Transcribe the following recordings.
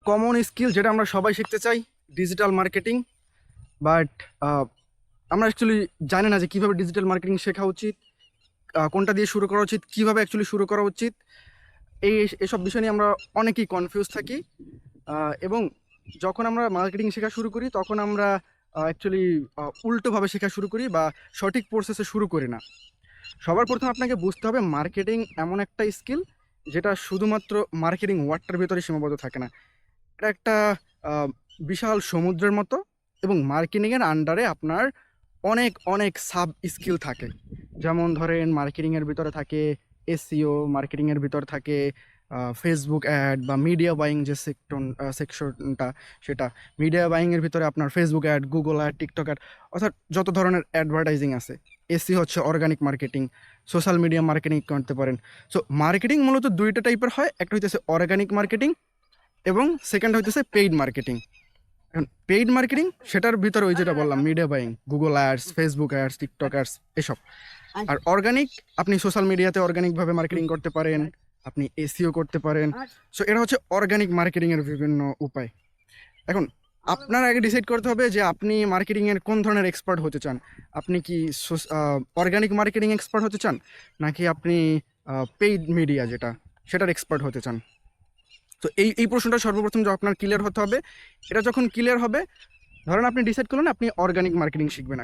Common skill যেটা আমরা সবাই শিখতে চাই, ডিজিটাল মার্কেটিং। বাট আমরা অ্যাকচুয়ালি জানি না যে কীভাবে ডিজিটাল মার্কেটিং শেখা উচিত, কোনটা দিয়ে শুরু করা উচিত, কীভাবে অ্যাকচুয়ালি শুরু করা উচিত। এসব বিষয় নিয়ে আমরা অনেকেই কনফিউজ থাকি। এবং যখন আমরা মার্কেটিং শেখা শুরু করি তখন আমরা অ্যাকচুয়ালি উল্টোভাবে শেখা শুরু করি বা সঠিক প্রসেসে শুরু করি না। সবার প্রথমে আপনাকে বুঝতে হবে মার্কেটিং এমন একটা স্কিল যেটা শুধুমাত্র মার্কেটিং ওয়ার্ডটার ভিতরে সীমাবদ্ধ থাকে না। এটা একটা বিশাল সমুদ্রের মতো, এবং মার্কেটিংয়ের আন্ডারে আপনার অনেক অনেক সাব স্কিল থাকে। যেমন ধরেন মার্কেটিংয়ের ভিতরে থাকে এসইও, মার্কেটিংয়ের ভিতর থাকে ফেসবুক অ্যাড বা মিডিয়া বাইং যে সেকশনটা, সেটা মিডিয়া বাইংয়ের ভিতরে আপনার Facebook ad, Google ad, TikTok ad, অর্থাৎ যত ধরনের অ্যাডভার্টাইজিং আছে। এসি হচ্ছে organic marketing, social media marketing করতে পারেন। সো মার্কেটিং মূলত দুইটা টাইপের হয়, একটা হইতেছে অর্গানিক মার্কেটিং এবং সেকেন্ড হইতেছে পেইড মার্কেটিং। এখন পেইড মার্কেটিং সেটার ভিতরে ওই যেটা বললাম media buying, Google ads, Facebook ads, TikTok ads এসব। আর অর্গানিক আপনি সোশ্যাল মিডিয়াতে অর্গানিকভাবে মার্কেটিং করতে পারেন, আপনি এসইও করতে পারেন। সো এটা হচ্ছে অর্গানিক মার্কেটিংয়ের বিভিন্ন উপায়। এখন আপনার আগে ডিসাইড করতে হবে যে আপনি মার্কেটিংয়ের কোন ধরনের এক্সপার্ট হতে চান। আপনি কি অর্গানিক মার্কেটিং এক্সপার্ট হতে চান, নাকি আপনি পেইড মিডিয়া যেটা সেটার এক্সপার্ট হতে চান? তো এই প্রশ্নটা সর্বপ্রথম আপনার ক্লিয়ার হতে হবে। এটা যখন ক্লিয়ার হবে, ধরেন আপনি ডিসাইড করলেন আপনি অর্গানিক মার্কেটিং শিখবেন।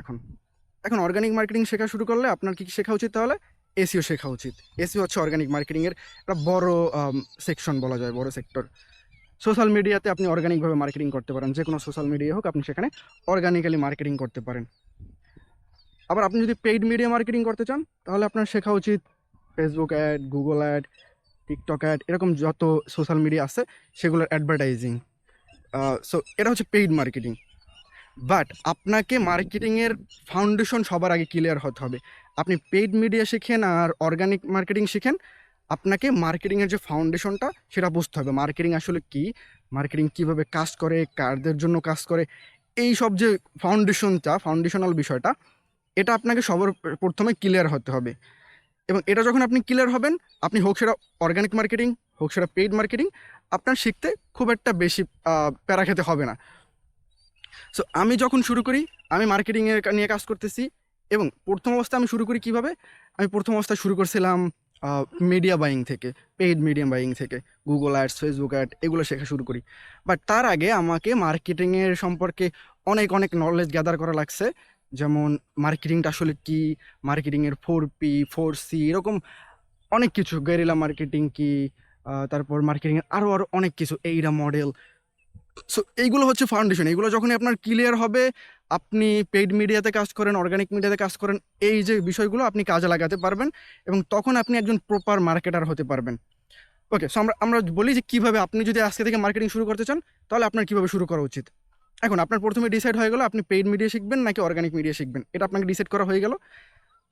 এখন অর্গানিক মার্কেটিং শেখা শুরু করলে আপনার কী শেখা উচিত? তাহলে এসইও শেখা উচিত। এসইও হচ্ছে অর্গানিক মার্কেটিংয়ের একটা বড় সেকশন বলা যায়, বড় সেক্টর। সোশ্যাল মিডিয়াতে আপনি অর্গানিকভাবে মার্কেটিং করতে পারেন, যে কোনো সোশ্যাল মিডিয়া হোক আপনি সেখানে অর্গানিক্যালি মার্কেটিং করতে পারেন। আবার আপনি যদি পেইড মিডিয়া মার্কেটিং করতে চান তাহলে আপনার শেখা উচিত Facebook ad, Google ad, TikTok ad, এরকম যত সোশ্যাল মিডিয়া আছে সেগুলোর অ্যাডভার্টাইজিং। সো এটা হচ্ছে পেইড মার্কেটিং। বাট আপনাকে মার্কেটিংয়ের ফাউন্ডেশন সবার আগে ক্লিয়ার হতে হবে। আপনি পেইড মিডিয়া শিখেন আর অর্গানিক মার্কেটিং শিখেন, আপনাকে মার্কেটিংয়ের যে ফাউন্ডেশনটা সেটা বুঝতে হবে। মার্কেটিং আসলে কি, মার্কেটিং কীভাবে কাজ করে, কারদের জন্য কাজ করে, এই সব যে ফাউন্ডেশনাল বিষয়টা, এটা আপনাকে সবার প্রথমে ক্লিয়ার হতে হবে। এবং এটা যখন আপনি ক্লিয়ার হবেন, আপনি হোক সেটা অর্গানিক মার্কেটিং হোক সেটা পেইড মার্কেটিং, আপনার শিখতে খুব একটা বেশি প্যারা খেতে হবে না। সো আমি যখন শুরু করি, আমি মার্কেটিংয়ের নিয়ে কাজ করতেছি, এবং প্রথম অবস্থায় আমি শুরু করি কিভাবে? আমি প্রথম অবস্থায় শুরু করছিলাম মিডিয়া বাইং থেকে, পেইড মিডিয়া বাইং থেকে, গুগল অ্যাডস, ফেসবুক অ্যাড এগুলো শেখা শুরু করি। বাট তার আগে আমাকে মার্কেটিংয়ের সম্পর্কে অনেক অনেক নলেজ গ্যাদার করা লাগছে। যেমন মার্কেটিংটা আসলে কী, মার্কেটিংয়ের 4P 4C এরকম অনেক কিছু, গেরিলা মার্কেটিং কি, তারপর মার্কেটিংয়ের আরও অনেক কিছু, এইরা মডেল। সো এইগুলো হচ্ছে ফাউন্ডেশন। এইগুলো যখনই আপনার ক্লিয়ার হবে, আপনি পেইড মিডিয়াতে কাজ করেন, অর্গানিক মিডিয়াতে কাজ করেন, এই যে বিষয়গুলো আপনি কাজে লাগাতে পারবেন, এবং তখন আপনি একজন প্রপার মার্কেটার হতে পারবেন। ওকে, সো আমরা বলি যে কীভাবে আপনি যদি আজকে থেকে মার্কেটিং শুরু করতে চান তাহলে আপনার কীভাবে শুরু করা উচিত। এখন আপনার প্রথমে ডিসাইড হয়ে গেল আপনি পেইড মিডিয়া শিখবেন নাকি অর্গানিক মিডিয়া শিখবেন, এটা আপনাকে ডিসাইড করা হয়ে গেল।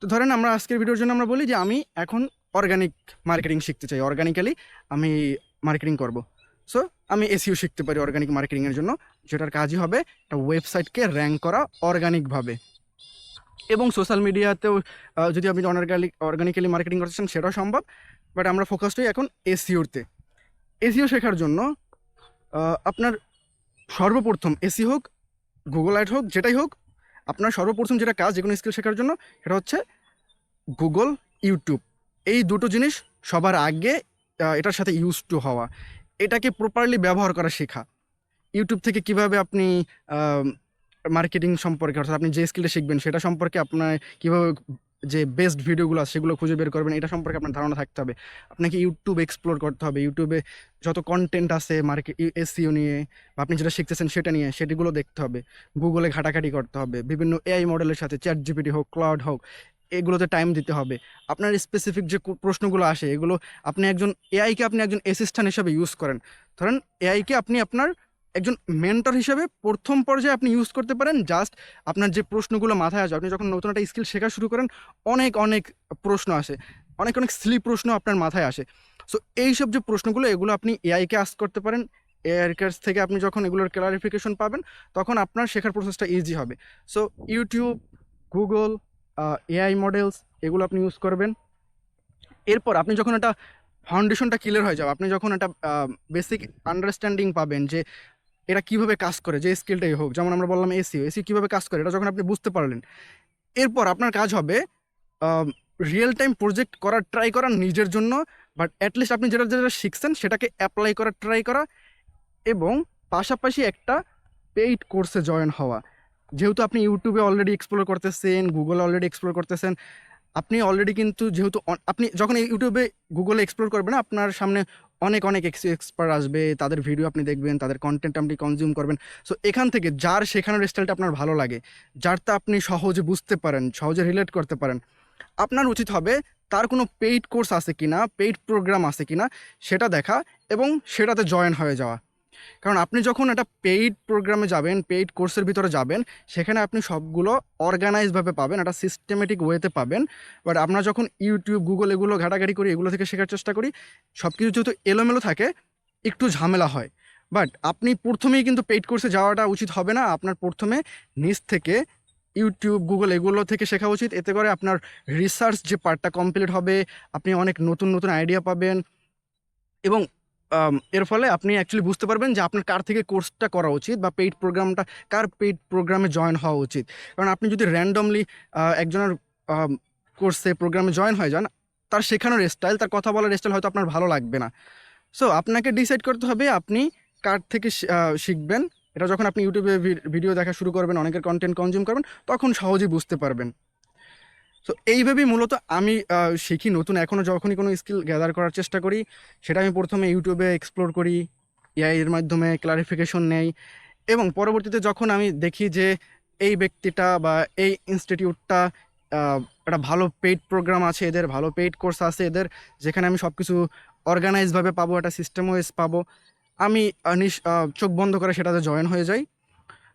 তো ধরেন আমরা আজকের ভিডিওর জন্য আমরা বলি যে আমি এখন অর্গানিক মার্কেটিং শিখতে চাই, অর্গানিক্যালি আমি মার্কেটিং করব। সো আমি এসইও শিখতে পারি অর্গানিক মার্কেটিংয়ের জন্য, যেটার কাজই হবে একটা ওয়েবসাইটকে র্যাঙ্ক করা অর্গানিকভাবে। এবং সোশ্যাল মিডিয়াতেও যদি আপনি অর্গানিক্যালি মার্কেটিং করতে চান সেটাও সম্ভব। বাট আমরা ফোকাসড হই এখন এসইওতে। এসইও শেখার জন্য আপনার সর্বপ্রথম এসই হোক, গুগল অ্যাড হোক, যেটাই হোক, আপনার সর্বপ্রথম যেটা কাজ যে কোনো স্কিল শেখার জন্য সেটা হচ্ছে গুগল, ইউটিউব, এই দুটো জিনিস সবার আগে এটার সাথে ইউজ টু হওয়া, এটাকে প্রপারলি ব্যবহার করা শেখা। ইউটিউব থেকে কিভাবে আপনি মার্কেটিং সম্পর্কে, অর্থাৎ আপনি যে স্কিলটা শিখবেন সেটা সম্পর্কে আপনার কীভাবে যে বেস্ট ভিডিওগুলো আছে সেগুলো খুঁজে বের করবেন, এটা সম্পর্কে আপনার ধারণা থাকতে হবে। আপনাকে ইউটিউব এক্সপ্লোর করতে হবে, ইউটিউবে যত কন্টেন্ট আছে এসইও নিয়ে বা আপনি যেটা শিখতেছেন সেটা নিয়ে, সেটিগুলো দেখতে হবে। গুগলে ঘাটাঘাটি করতে হবে, বিভিন্ন এআই মডেলের সাথে, চ্যাট জিপিটি হোক, ক্লাউড হোক, এগুলোতে টাইম দিতে হবে। আপনার স্পেসিফিক যে প্রশ্নগুলো আসে এগুলো আপনি এআইকে আপনি একজন অ্যাসিস্ট্যান্ট হিসাবে ইউজ করেন। ধরেন এআইকে আপনি আপনার একজন মেন্টর হিসেবে প্রথম পর্যায়ে আপনি ইউজ করতে পারেন। জাস্ট আপনার যে প্রশ্নগুলো মাথায় আসে, আপনি যখন নতুন একটা স্কিল শেখা শুরু করেন অনেক অনেক প্রশ্ন আসে, অনেক অনেক সিলি প্রশ্ন আপনার মাথায় আসে। সো এইসব যে প্রশ্নগুলো এগুলো আপনি এআইকে আস্ক করতে পারেন। এআইয়ের কাছ থেকে আপনি যখন এগুলোর ক্লারিফিকেশন পাবেন তখন আপনার শেখার প্রসেসটা ইজি হবে। So YouTube, Google, AI models এগুলো আপনি ইউজ করবেন। এরপর আপনি যখন এটা ফাউন্ডেশনটা ক্লিয়ার হয়ে যাবে। আপনি যখন একটা বেসিক আন্ডারস্ট্যান্ডিং পাবেন যে এটা কিভাবে কাজ করে, যে স্কিলটাই হোক, যেমন আমরা বললাম এসইও কিভাবে কাজ করে, এটা যখন আপনি বুঝতে পারলেন, এরপর আপনার কাজ হবে রিয়েল টাইম প্রজেক্ট করার ট্রাই করা নিজের জন্য, বাট অ্যাটলিস্ট আপনি যেটা যেটা শিখছেন সেটাকে অ্যাপ্লাই করার ট্রাই করা, এবং পাশাপাশি একটা পেইড কোর্সে জয়েন হওয়া। যেহেতু আপনি ইউটিউবে অলরেডি এক্সপ্লোর করতেছেন, গুগলে অলরেডি এক্সপ্লোর করতেছেন, আপনি অলরেডি কিন্তু যেহেতু আপনি যখন ইউটিউবে গুগলে এক্সপ্লোর করবেন, আপনার সামনে অনেক অনেক এক্সপার্ট আসবে, তাদের ভিডিও আপনি দেখবেন, তাদের কন্টেন্ট আপনি কনজিউম করবেন। সো এখান থেকে যার শেখানোর স্টাইলটা আপনার ভালো লাগে, যারটা আপনি সহজে বুঝতে পারেন, সহজে রিলেট করতে পারেন, আপনার উচিত হবে তার কোনো পেইড কোর্স আছে কিনা, পেইড প্রোগ্রাম আছে কিনা সেটা দেখা এবং সেটাতে জয়েন হয়ে যাওয়া। কারণ আপনি যখন একটা পেইড প্রোগ্রামে যাবেন, পেইড কোর্সের ভিতরে যাবেন, সেখানে আপনি সবগুলো অর্গানাইজভাবে পাবেন, একটা সিস্টেমেটিক ওয়েতে পাবেন। বাট আমরা যখন ইউটিউব, গুগল এগুলো ঘাটাঘাটি করি, এগুলো থেকে শেখার চেষ্টা করি, সব কিছু যেহেতু এলোমেলো থাকে, একটু ঝামেলা হয়। বাট আপনি প্রথমেই কিন্তু পেইড কোর্সে যাওয়াটা উচিত হবে না। আপনার প্রথমে নিজ থেকে ইউটিউব, গুগল এগুলো থেকে শেখা উচিত। এতে করে আপনার রিসার্চ যে পার্টটা কমপ্লিট হবে, আপনি অনেক নতুন নতুন আইডিয়া পাবেন, এবং এর ফলে আপনি অ্যাকচুয়ালি বুঝতে পারবেন যে আপনার কার থেকে কোর্সটা করা উচিত, বা কার পেইড প্রোগ্রামে জয়েন হওয়া উচিত। কারণ আপনি যদি র্যান্ডমলি একজনের কোর্সে, প্রোগ্রামে জয়েন হয়ে যান, তার শেখানোর স্টাইল, তার কথা বলার স্টাইল হয়তো আপনার ভালো লাগবে না। সো আপনাকে ডিসাইড করতে হবে আপনি কার থেকে শিখবেন। এটা যখন আপনি ইউটিউবে ভিডিও দেখা শুরু করবেন, অনেকের কন্টেন্ট কনজিউম করবেন, তখন সহজেই বুঝতে পারবেন। সো এইভাবেই মূলত আমি শিখি নতুন। এখনও যখনই কোনো স্কিল গ্যাদার করার চেষ্টা করি, সেটা আমি প্রথমে ইউটিউবে এক্সপ্লোর করি, এআই এর মাধ্যমে ক্লারিফিকেশন নেই, এবং পরবর্তীতে যখন আমি দেখি যে এই ব্যক্তিটা বা এই ইনস্টিটিউটটা একটা ভালো পেইড প্রোগ্রাম আছে, এদের ভালো পেইড কোর্স আছে এদের, যেখানে আমি সব কিছু অর্গানাইজভাবে পাবো, একটা সিস্টেম ওয়াইজ পাবো, আমি চোখ বন্ধ করে সেটাতে জয়েন হয়ে যাই।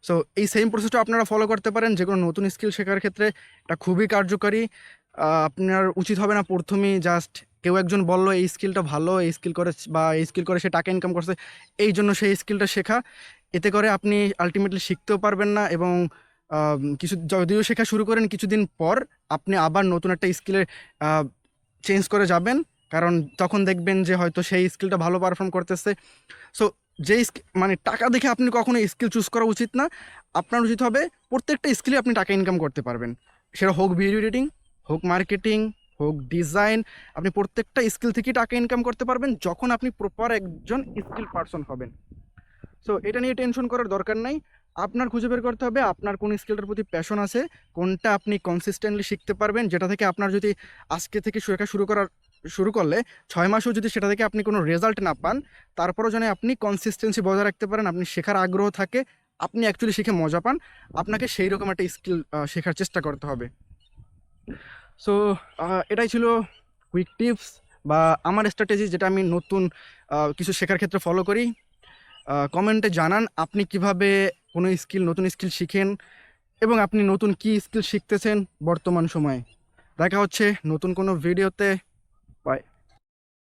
সো এই সেম প্রসেসটা আপনারা ফলো করতে পারেন যে কোনো নতুন স্কিল শেখার ক্ষেত্রে। এটা খুবই কার্যকারী। আপনার উচিত হবে না প্রথমেই জাস্ট কেউ একজন বললো এই স্কিলটা ভালো, এই স্কিল করে বা এই স্কিল করে সে টাকা ইনকাম করছে, এই জন্য সেই স্কিলটা শেখা। এতে করে আপনি আলটিমেটলি শিখতেও পারবেন না, এবং কিছু যদিও শেখা শুরু করেন, কিছুদিন পর আপনি আবার নতুন একটা স্কিলে চেঞ্জ করে যাবেন, কারণ তখন দেখবেন যে হয়তো সেই স্কিলটা ভালো পারফর্ম করতেছে। সো যেই মানে টাকা দেখে আপনি কখনো স্কিল চুজ করা উচিত না। আপনার উচিত হবে প্রত্যেকটা স্কিলে আপনি টাকা ইনকাম করতে পারবেন, সেটা হোক ভিডিও এডিটিং, হোক মার্কেটিং, হোক ডিজাইন। আপনি প্রত্যেকটা স্কিল থেকেই টাকা ইনকাম করতে পারবেন যখন আপনি প্রপার একজন স্কিল পারসন হবেন। সো এটা নিয়ে টেনশন করার দরকার নাই। আপনার খুঁজে বের করতে হবে আপনার কোন স্কিলটার প্রতি প্যাশন আছে, কোনটা আপনি কনসিস্টেন্টলি শিখতে পারবেন, যেটা থেকে আপনার যদি আজকে থেকে শেখা শুরু করলে 6 মাসেও যদি সেটা থেকে আপনি কোনো রেজাল্ট না পান, তারপরও যেন আপনি কনসিস্টেন্সি বজায় রাখতে পারেন, আপনি শেখার আগ্রহ থাকে, আপনি অ্যাকচুয়ালি শিখে মজা পান, আপনাকে সেই রকম একটা স্কিল শেখার চেষ্টা করতে হবে। সো এটাই ছিল কুইক টিপস বা আমার স্ট্র্যাটেজি, যেটা আমি নতুন কিছু শেখার ক্ষেত্রে ফলো করি। কমেন্টে জানান আপনি কিভাবে কোনো নতুন স্কিল শিখেন, এবং আপনি নতুন কী স্কিল শিখতেছেন বর্তমান সময়ে। দেখা হচ্ছে নতুন কোনো ভিডিওতে।